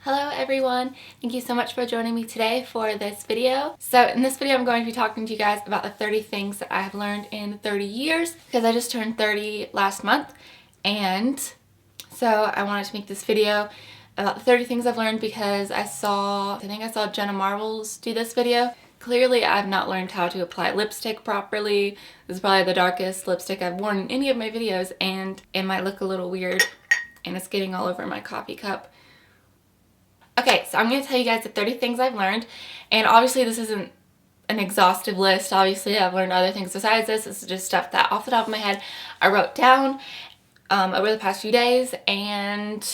Hello everyone, thank you so much for joining me today for this video. So in this video I'm going to be talking to you guys about the 30 things that I have learned in 30 years because I just turned 30 last month, and so I wanted to make this video about the 30 things I've learned because I think I saw Jenna Marbles do this video. Clearly I've not learned how to apply lipstick properly. This is probably the darkest lipstick I've worn in any of my videos, and it might look a little weird and it's getting all over my coffee cup. Okay, so I'm going to tell you guys the 30 things I've learned, and obviously this isn't an exhaustive list. Obviously I've learned other things besides this. This is just stuff that off the top of my head I wrote down over the past few days, and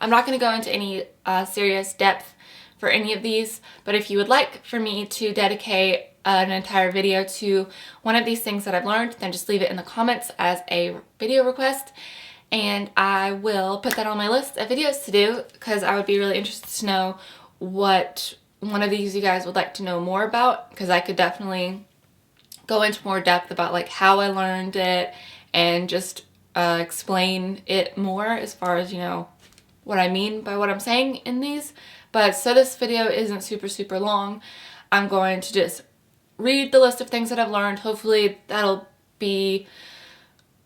I'm not going to go into any serious depth for any of these, but if you would like for me to dedicate an entire video to one of these things that I've learned, then just leave it in the comments as a video request. And I will put that on my list of videos to do because I would be really interested to know what one of these you guys would like to know more about, because I could definitely go into more depth about like how I learned it and just explain it more as far as, you know, what I mean by what I'm saying in these. But so this video isn't super long. I'm going to just read the list of things that I've learned. Hopefully that'll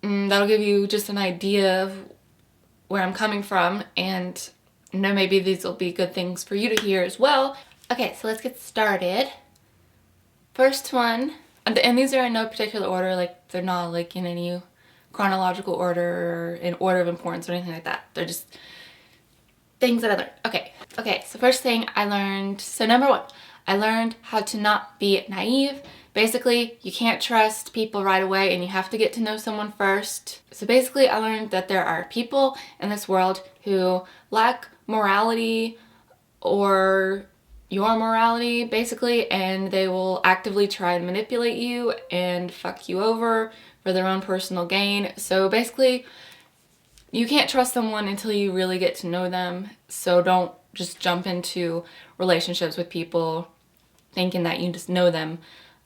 give you just an idea of where I'm coming from, and you know, maybe these will be good things for you to hear as well. Okay, so let's get started. First one, and these are in no particular order, like they're not like in any chronological order or in order of importance or anything like that. They're just things that I learned. Okay, so first thing I learned, so number one, I learned how to not be naive. Basically, you can't trust people right away and you have to get to know someone first. So basically, I learned that there are people in this world who lack morality or your morality, basically, and they will actively try and manipulate you and fuck you over for their own personal gain. So basically, you can't trust someone until you really get to know them. So don't just jump into relationships with people thinking that you just know them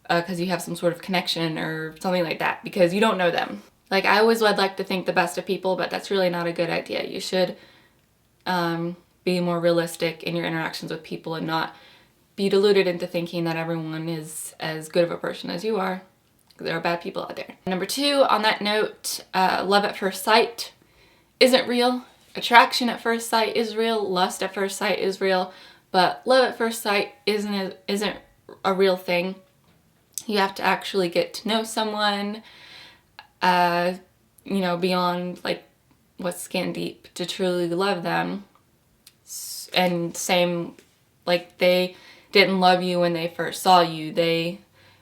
because you have some sort of connection or something like that, because you don't know them. Like, I always would like to think the best of people, but that's really not a good idea. You should be more realistic in your interactions with people and not be deluded into thinking that everyone is as good of a person as you are, because there are bad people out there. Number two, on that note, love at first sight isn't real. Attraction at first sight is real. Lust at first sight is real. But love at first sight isn't a real thing. You have to actually get to know someone, you know, beyond like what's skin deep to truly love them. And same, like, they didn't love you when they first saw you. They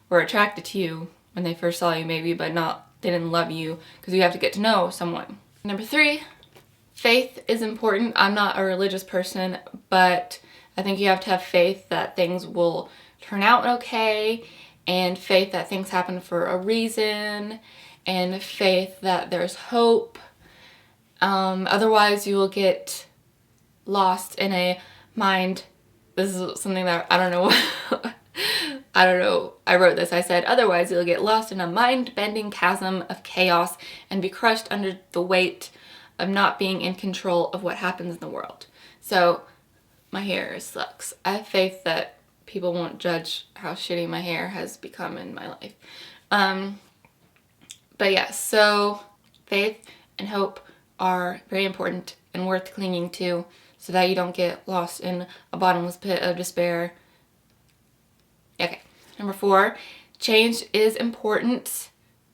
were attracted to you when they first saw you maybe, but they didn't love you, because you have to get to know someone. Number three, faith is important. I'm not a religious person, but I think you have to have faith that things will turn out okay, and faith that things happen for a reason, and faith that there's hope. Otherwise you will get lost in a mind. This is something that I don't know. I don't know. I wrote this. I said, otherwise you'll get lost in a mind-bending chasm of chaos and be crushed under the weight of not being in control of what happens in the world. So my hair sucks. I have faith that people won't judge how shitty my hair has become in my life. But yeah, so faith and hope are very important and worth clinging to so that you don't get lost in a bottomless pit of despair. Okay, number four, change is important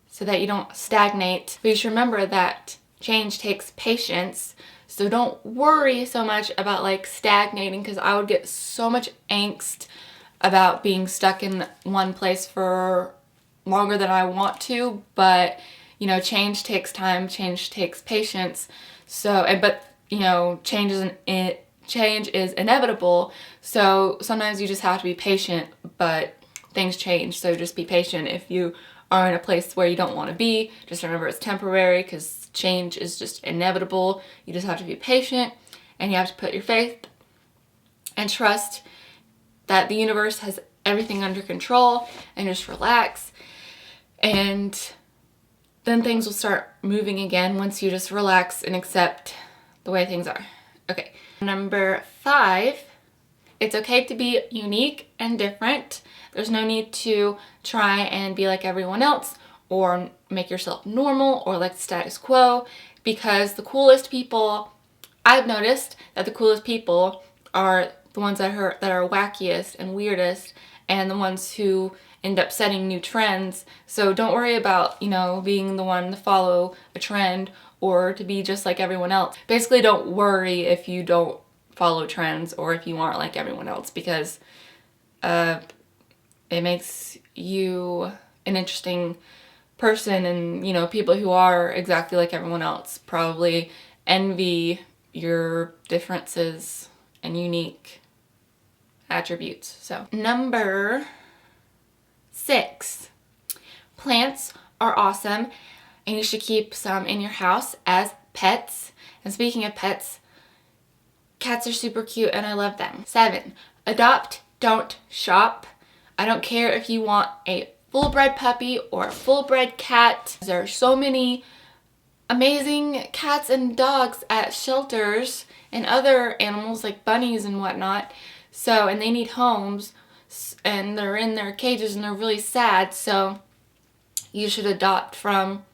so that you don't stagnate. But you should remember that change takes patience. So don't worry so much about like stagnating, because I would get so much angst about being stuck in one place for longer than I want to. But you know, change takes time, change takes patience. So, but you know, change is inevitable. So sometimes you just have to be patient, but things change. So just be patient. If you are in a place where you don't want to be, just remember it's temporary, because change is just inevitable. You just have to be patient, and you have to put your faith and trust that the universe has everything under control, and just relax, and then things will start moving again once you just relax and accept the way things are. Okay, Number 5, it's okay to be unique and different. There's no need to try and be like everyone else or make yourself normal or like the status quo, because the coolest people, I've noticed that the coolest people are the ones that are wackiest and weirdest, and the ones who end up setting new trends. So don't worry about, being the one to follow a trend or to be just like everyone else. Basically, don't worry if you don't follow trends or if you aren't like everyone else, because it makes you an interesting person, and people who are exactly like everyone else probably envy your differences and unique attributes. So number 6, plants are awesome and you should keep some in your house as pets. And speaking of pets, cats are super cute and I love them. 7, adopt, don't shop. I don't care if you want a full-bred puppy or a full-bred cat. There are so many amazing cats and dogs at shelters and other animals like bunnies and whatnot. So, and they need homes and they're in their cages and they're really sad. So you should adopt from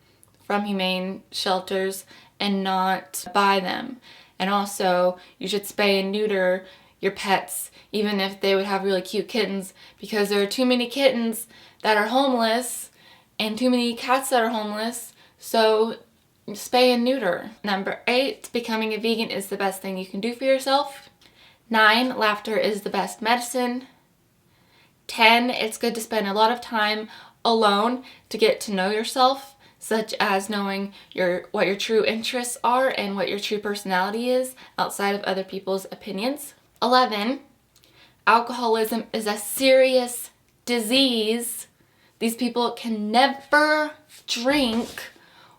humane shelters and not buy them. And also you should spay and neuter your pets, even if they would have really cute kittens, because there are too many kittens that are homeless and too many cats that are homeless. So spay and neuter. Number 8, becoming a vegan is the best thing you can do for yourself. 9, laughter is the best medicine. 10, it's good to spend a lot of time alone to get to know yourself, such as knowing what your true interests are and what your true personality is outside of other people's opinions. 11, alcoholism is a serious disease. These people can never drink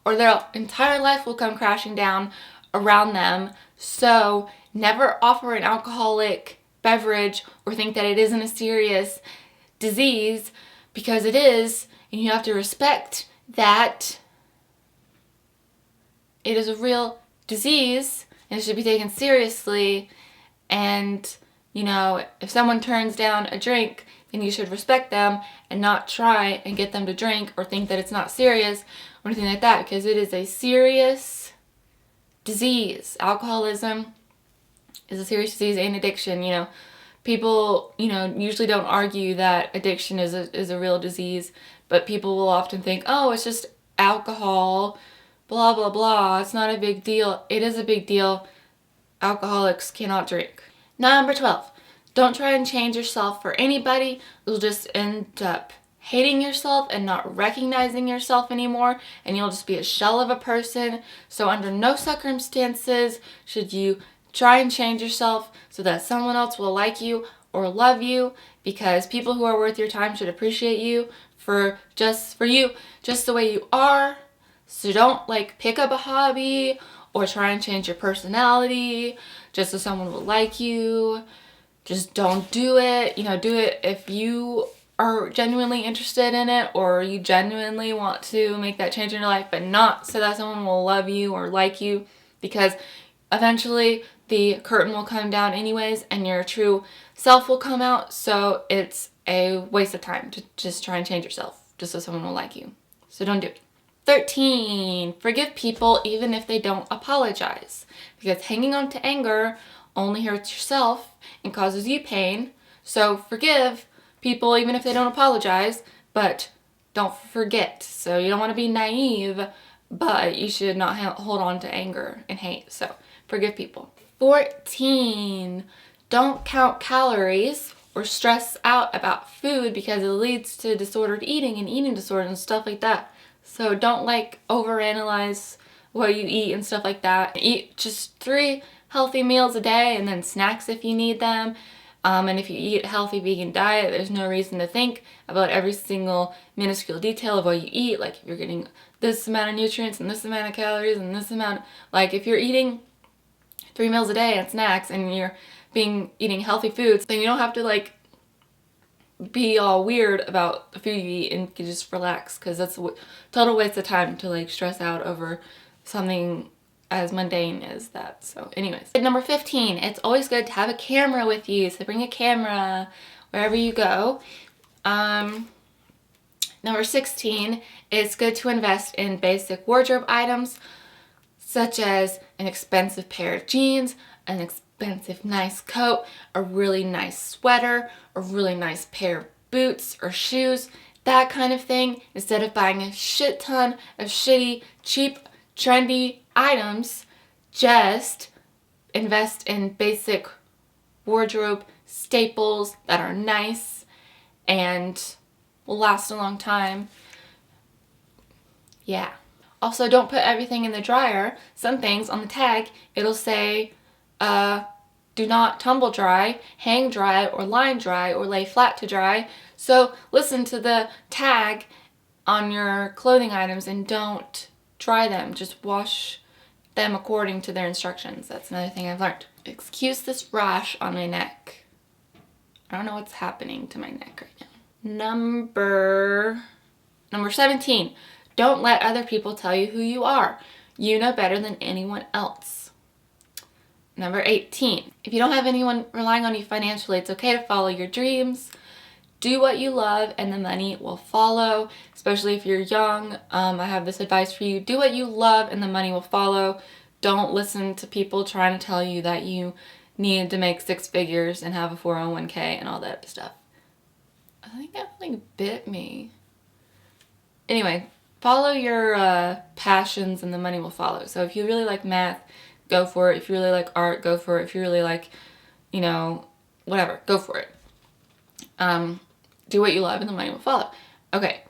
or their entire life will come crashing down around them. So never offer an alcoholic beverage or think that it isn't a serious disease, because it is, and you have to respect that it is a real disease and it should be taken seriously. And if someone turns down a drink, then you should respect them and not try and get them to drink or think that it's not serious or anything like that, because it is a serious disease. Alcoholism is a serious disease and addiction. People, usually don't argue that addiction is a real disease, but people will often think, oh, it's just alcohol, blah, blah, blah. It's not a big deal. It is a big deal. Alcoholics cannot drink. Number 12, don't try and change yourself for anybody. You'll just end up hating yourself and not recognizing yourself anymore, and you'll just be a shell of a person. So under no circumstances should you try and change yourself so that someone else will like you or love you, because people who are worth your time should appreciate you for you, just the way you are. So don't pick up a hobby or try and change your personality just so someone will like you. Just don't do it. Do it if you are genuinely interested in it or you genuinely want to make that change in your life, but not so that someone will love you or like you, because eventually the curtain will come down anyways and your true self will come out. So it's a waste of time to just try and change yourself just so someone will like you. So don't do it. 13, forgive people even if they don't apologize, because hanging on to anger only hurts yourself and causes you pain. So forgive people even if they don't apologize, but don't forget. So you don't want to be naive, but you should not hold on to anger and hate. So forgive people. 14, don't count calories or stress out about food, because it leads to disordered eating and eating disorders and stuff like that. So don't overanalyze what you eat and stuff like that. Eat just 3 healthy meals a day and then snacks if you need them. And if you eat a healthy vegan diet, there's no reason to think about every single minuscule detail of what you eat. Like if you're getting this amount of nutrients and this amount of calories and this amount, if you're eating 3 meals a day and snacks and you're eating healthy foods, then you don't have to be all weird about the food you eat and can just relax, because that's a total waste of time to stress out over something as mundane as that. So anyways. Number 15, it's always good to have a camera with you. So bring a camera wherever you go. Number 16, it's good to invest in basic wardrobe items such as an expensive pair of jeans, an expensive nice coat, a really nice sweater, a really nice pair of boots or shoes, that kind of thing, instead of buying a shit ton of shitty, cheap, trendy items. Just invest in basic wardrobe staples that are nice and will last a long time. Yeah. Also, don't put everything in the dryer. Some things on the tag, it'll say, do not tumble dry, hang dry, or line dry, or lay flat to dry. So listen to the tag on your clothing items and don't dry them. Just wash them according to their instructions. That's another thing I've learned. Excuse this rash on my neck. I don't know what's happening to my neck right now. Number 17. Don't let other people tell you who you are. You know better than anyone else. Number 18. If you don't have anyone relying on you financially, it's okay to follow your dreams. Do what you love and the money will follow, especially if you're young. I have this advice for you. Do what you love and the money will follow. Don't listen to people trying to tell you that you need to make 6 figures and have a 401k and all that stuff. I think that like bit me. Anyway, follow your passions and the money will follow. So if you really like math, go for it. If you really like art, go for it. If you really like, whatever, go for it. Do what you love and the money will follow. Okay.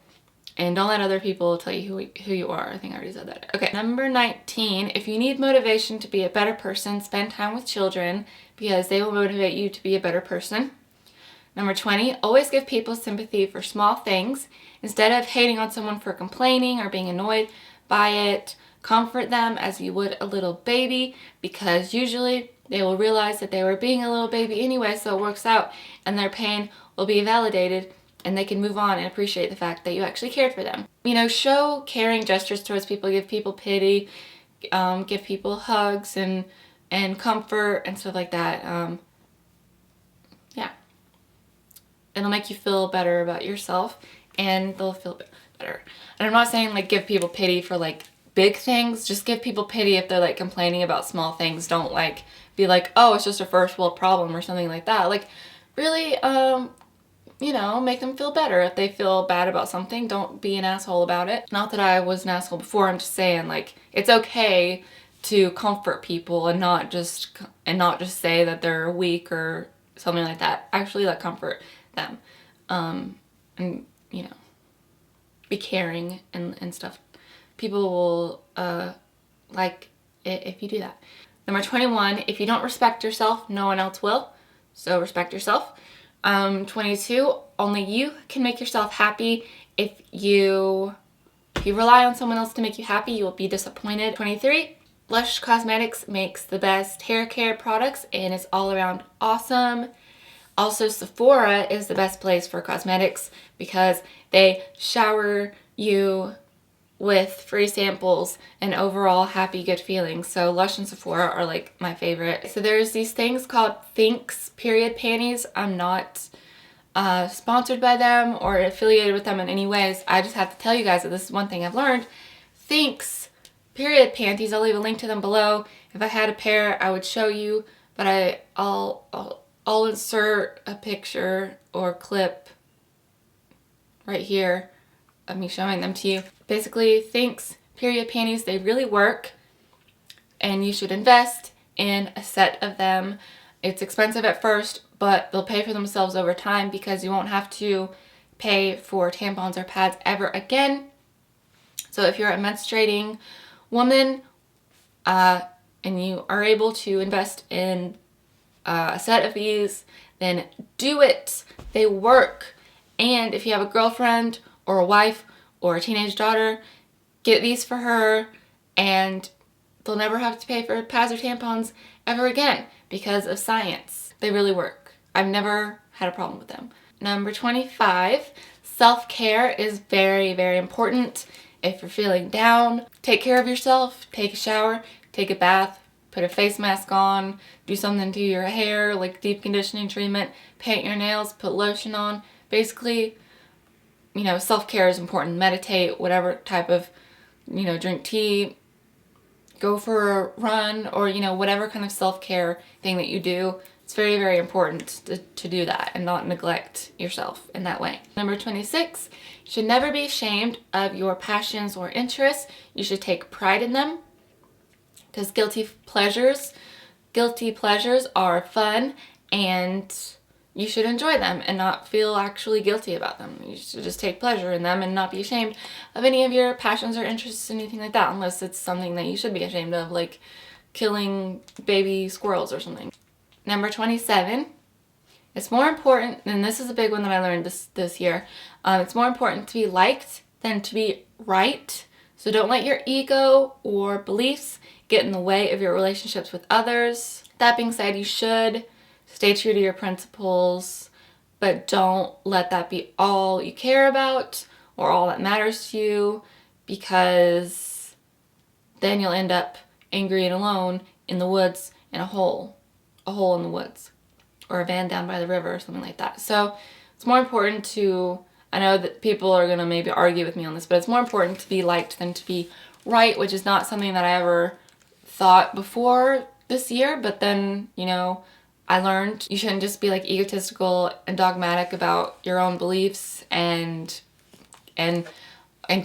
And don't let other people tell you who you are. I think I already said that. Okay. Number 19, if you need motivation to be a better person, spend time with children because they will motivate you to be a better person. Number 20, always give people sympathy for small things. Instead of hating on someone for complaining or being annoyed by it, comfort them as you would a little baby, because usually they will realize that they were being a little baby anyway, so it works out and their pain will be validated and they can move on and appreciate the fact that you actually cared for them. Show caring gestures towards people, give people pity, give people hugs and comfort and stuff like that. Yeah. It'll make you feel better about yourself and they'll feel better. And I'm not saying like give people pity for like big things. Just give people pity if they're like complaining about small things. Don't like be like, oh, it's just a first world problem or something like that. Like really, make them feel better. If they feel bad about something, don't be an asshole about it. Not that I was an asshole before. I'm just saying like it's okay to comfort people and not just say that they're weak or something like that. Actually like comfort them. And be caring and stuff. People will like it if you do that. Number 21, if you don't respect yourself, no one else will. So respect yourself. 22, only you can make yourself happy. If you rely on someone else to make you happy, you will be disappointed. 23, Lush Cosmetics makes the best hair care products and is all around awesome. Also, Sephora is the best place for cosmetics because they shower you with free samples and overall happy, good feelings. So Lush and Sephora are like my favorite. So there's these things called Thinx period panties. I'm not sponsored by them or affiliated with them in any ways. I just have to tell you guys that this is one thing I've learned. Thinx period panties, I'll leave a link to them below. If I had a pair, I would show you, but I'll insert a picture or clip right here of me showing them to you. Basically, Thinx period panties, they really work and you should invest in a set of them. It's expensive at first, but they'll pay for themselves over time because you won't have to pay for tampons or pads ever again. So if you're a menstruating woman and you are able to invest in a set of these, then do it. They work. And if you have a girlfriend or a wife or a teenage daughter, get these for her and they'll never have to pay for pads or tampons ever again because of science. They really work. I've never had a problem with them. Number 25, self-care is very, very important. If you're feeling down, take care of yourself, take a shower, take a bath, put a face mask on, do something to your hair, like deep conditioning treatment, paint your nails, put lotion on. Basically, you know, self-care is important. Meditate, whatever type of, you know, drink tea, go for a run, or, you know, whatever kind of self-care thing that you do. It's very, very important to do that and not neglect yourself in that way. Number 26, you should never be ashamed of your passions or interests. You should take pride in them, because guilty pleasures are fun, and you should enjoy them and not feel actually guilty about them. You should just take pleasure in them and not be ashamed of any of your passions or interests, anything like that, unless it's something that you should be ashamed of, like killing baby squirrels or something. Number 27, it's more important, and this is a big one that I learned this year, it's more important to be liked than to be right. So don't let your ego or beliefs get in the way of your relationships with others. That being said, you should stay true to your principles, but don't let that be all you care about or all that matters to you, because then you'll end up angry and alone in the woods in a hole in the woods, or a van down by the river or something like that. So it's more important to, I know that people are going to maybe argue with me on this, but it's more important to be liked than to be right, which is not something that I ever thought before this year, but then, you know, I learned you shouldn't just be like egotistical and dogmatic about your own beliefs and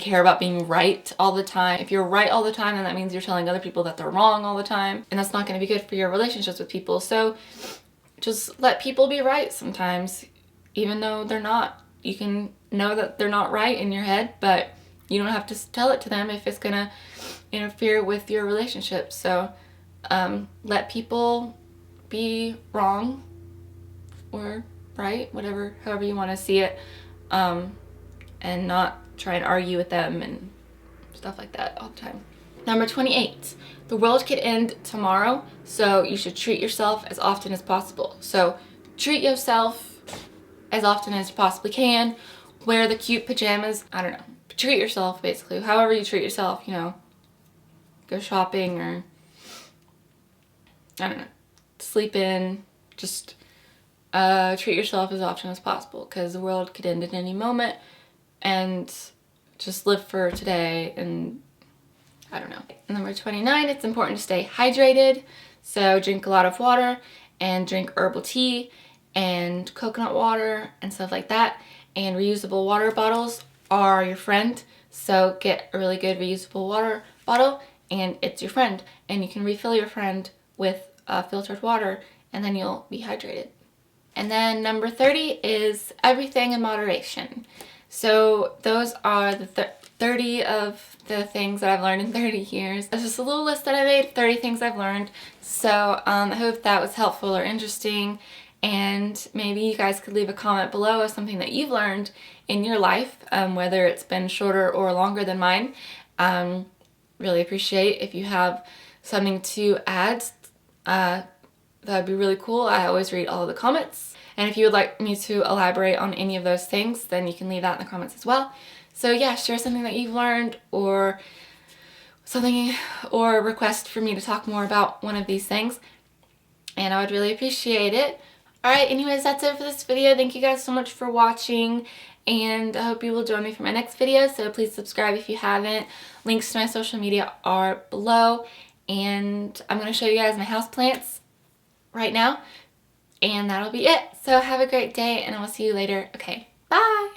care about being right all the time. If you're right all the time, then that means you're telling other people that they're wrong all the time, and that's not going to be good for your relationships with people. So just let people be right sometimes, even though they're not. You can know that they're not right in your head, but you don't have to tell it to them if it's going to interfere with your relationship. So let people be wrong or right, however you want to see it, and not try and argue with them and stuff like that all the time. Number 28, the world could end tomorrow, so you should treat yourself as often as possible. So treat yourself as often as you possibly can. Wear the cute pajamas. I don't know. Treat yourself, basically. However you treat yourself, you know. Go shopping, or I don't know. Sleep in. Just treat yourself as often as possible, because the world could end at any moment, and just live for today. And I don't know. Number 29, it's important to stay hydrated. So drink a lot of water, and drink herbal tea and coconut water and stuff like that. And reusable water bottles are your friend. So get a really good reusable water bottle, and it's your friend. And you can refill your friend with filtered water, and then you'll be hydrated. And then number 30 is everything in moderation. So those are the 30 of the things that I've learned in 30 years. It's just a little list that I made, 30 things I've learned. So I hope that was helpful or interesting. And maybe you guys could leave a comment below of something that you've learned in your life, whether it's been shorter or longer than mine. Really appreciate if you have something to add. That'd be really cool. I always read all of the comments. And if you would like me to elaborate on any of those things, then you can leave that in the comments as well. So yeah, share something that you've learned, or something, or request for me to talk more about one of these things, and I would really appreciate it. Alright, anyways, that's it for this video. Thank you guys so much for watching, and I hope you will join me for my next video, so please subscribe if you haven't. Links to my social media are below, and I'm going to show you guys my houseplants right now, and that'll be it. So have a great day, and I will see you later. Okay, bye!